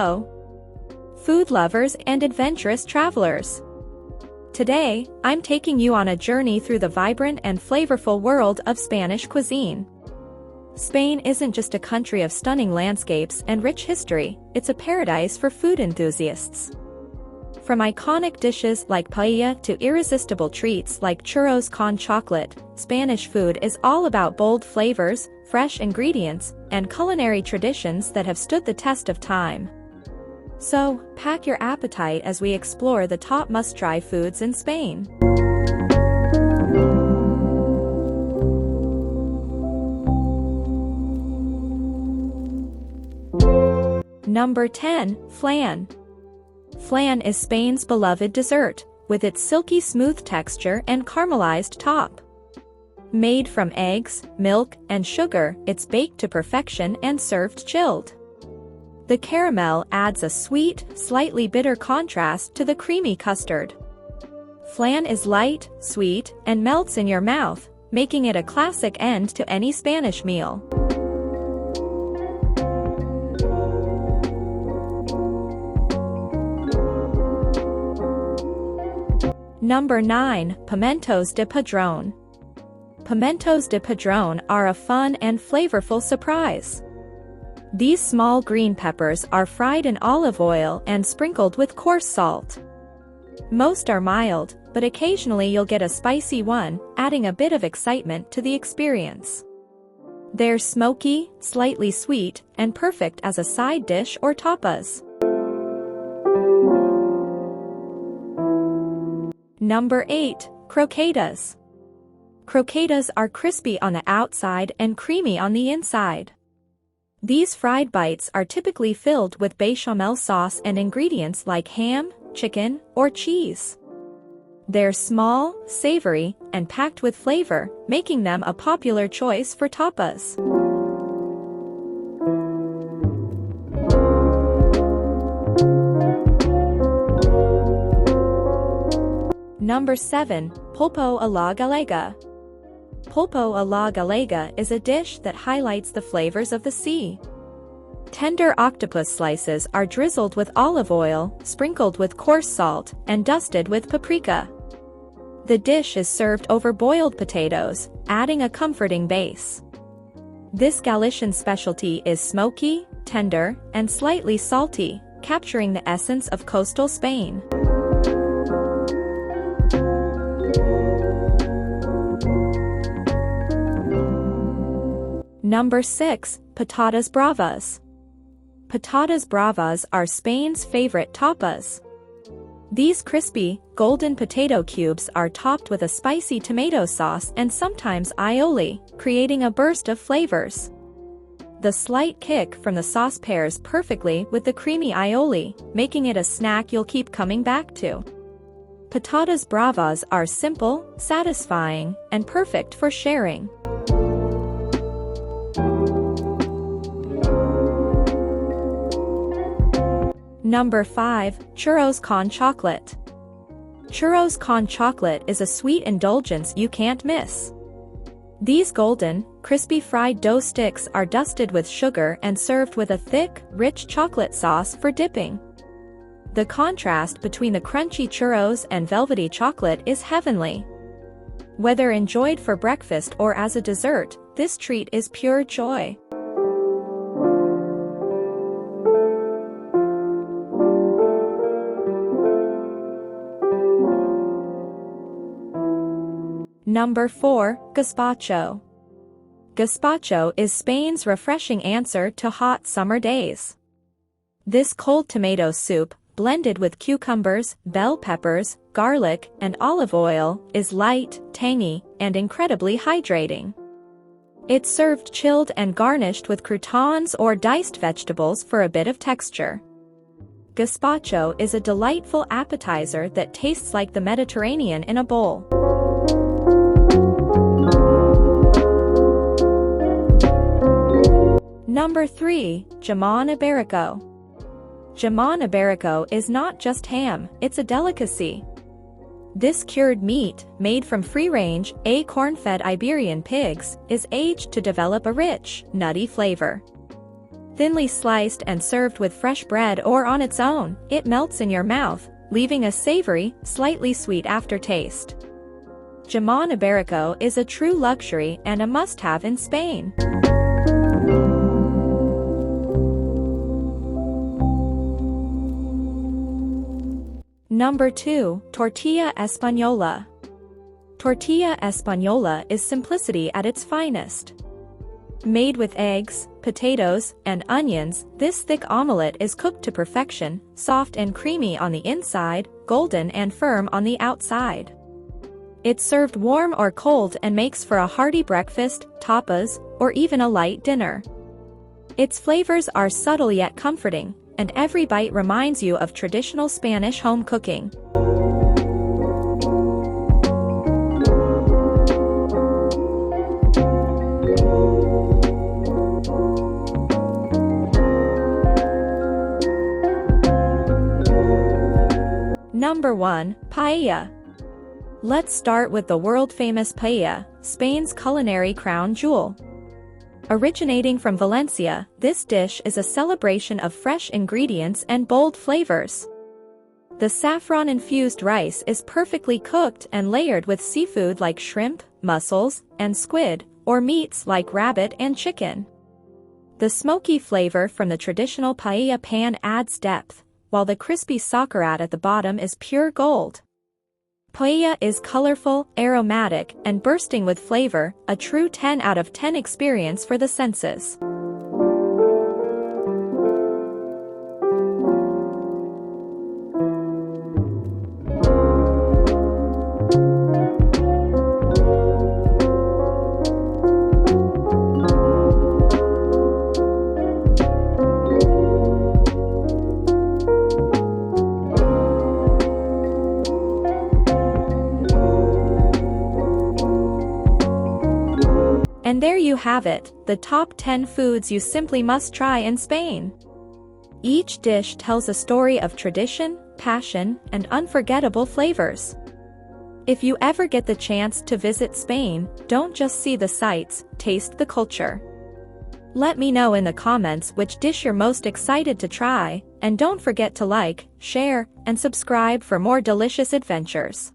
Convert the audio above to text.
Hello, food lovers and adventurous travelers. Today, I'm taking you on a journey through the vibrant and flavorful world of Spanish cuisine. Spain isn't just a country of stunning landscapes and rich history, it's a paradise for food enthusiasts. From iconic dishes like paella to irresistible treats like churros con chocolate, Spanish food is all about bold flavors, fresh ingredients, and culinary traditions that have stood the test of time. So, pack your appetite as we explore the top must-try foods in Spain. Number 10. Flan. Flan is Spain's beloved dessert, with its silky smooth texture and caramelized top. Made from eggs, milk, and sugar, it's baked to perfection and served chilled. The caramel adds a sweet, slightly bitter contrast to the creamy custard. Flan is light, sweet, and melts in your mouth, making it a classic end to any Spanish meal. Number 9. Pimientos de Padrón. Pimientos de Padrón are a fun and flavorful surprise. These small green peppers are fried in olive oil and sprinkled with coarse salt. Most are mild, but occasionally you'll get a spicy one, adding a bit of excitement to the experience. They're smoky, slightly sweet, and perfect as a side dish or tapas. Number 8. Croquetas. Croquetas are crispy on the outside and creamy on the inside. These fried bites are typically filled with bechamel sauce and ingredients like ham, chicken, or cheese. They're small, savory, and packed with flavor, making them a popular choice for tapas. Number 7. Pulpo a la Gallega. Pulpo a la Gallega is a dish that highlights the flavors of the sea. Tender octopus slices are drizzled with olive oil, sprinkled with coarse salt, and dusted with paprika. The dish is served over boiled potatoes, adding a comforting base. This Galician specialty is smoky, tender, and slightly salty, capturing the essence of coastal Spain. Number 6. Patatas Bravas. Patatas Bravas are Spain's favorite tapas. These crispy, golden potato cubes are topped with a spicy tomato sauce and sometimes aioli, creating a burst of flavors. The slight kick from the sauce pairs perfectly with the creamy aioli, making it a snack you'll keep coming back to. Patatas Bravas are simple, satisfying, and perfect for sharing. Number 5. Churros con chocolate. Churros con chocolate is a sweet indulgence you can't miss. These golden, crispy fried dough sticks are dusted with sugar and served with a thick, rich chocolate sauce for dipping. The contrast between the crunchy churros and velvety chocolate is heavenly. Whether enjoyed for breakfast or as a dessert, this treat is pure joy. Number 4. Gazpacho. Gazpacho is Spain's refreshing answer to hot summer days. This cold tomato soup, blended with cucumbers, bell peppers, garlic, and olive oil, is light, tangy, and incredibly hydrating. It's served chilled and garnished with croutons or diced vegetables for a bit of texture. Gazpacho is a delightful appetizer that tastes like the Mediterranean in a bowl. Number 3. Jamón Ibérico. Jamón Ibérico is not just ham, it's a delicacy. This cured meat, made from free-range, acorn-fed Iberian pigs, is aged to develop a rich, nutty flavor. Thinly sliced and served with fresh bread or on its own, it melts in your mouth, leaving a savory, slightly sweet aftertaste. Jamón Ibérico is a true luxury and a must-have in Spain. Number 2, Tortilla Española. Tortilla Española is simplicity at its finest. Made with eggs, potatoes, and onions, this thick omelette is cooked to perfection, soft and creamy on the inside, golden and firm on the outside. It's served warm or cold and makes for a hearty breakfast, tapas, or even a light dinner. Its flavors are subtle yet comforting, and every bite reminds you of traditional Spanish home cooking. Number 1, Paella. Let's start with the world-famous paella, Spain's culinary crown jewel. Originating from Valencia, this dish is a celebration of fresh ingredients and bold flavors. The saffron-infused rice is perfectly cooked and layered with seafood like shrimp, mussels, and squid, or meats like rabbit and chicken. The smoky flavor from the traditional paella pan adds depth, while the crispy sauerkraut at the bottom is pure gold. Paella is colorful, aromatic, and bursting with flavor, a true 10 out of 10 experience for the senses. And there you have it, the top 10 foods you simply must try in Spain. Each dish tells a story of tradition, passion, and unforgettable flavors. If you ever get the chance to visit Spain, don't just see the sights, taste the culture. Let me know in the comments which dish you're most excited to try, and don't forget to like, share, and subscribe for more delicious adventures.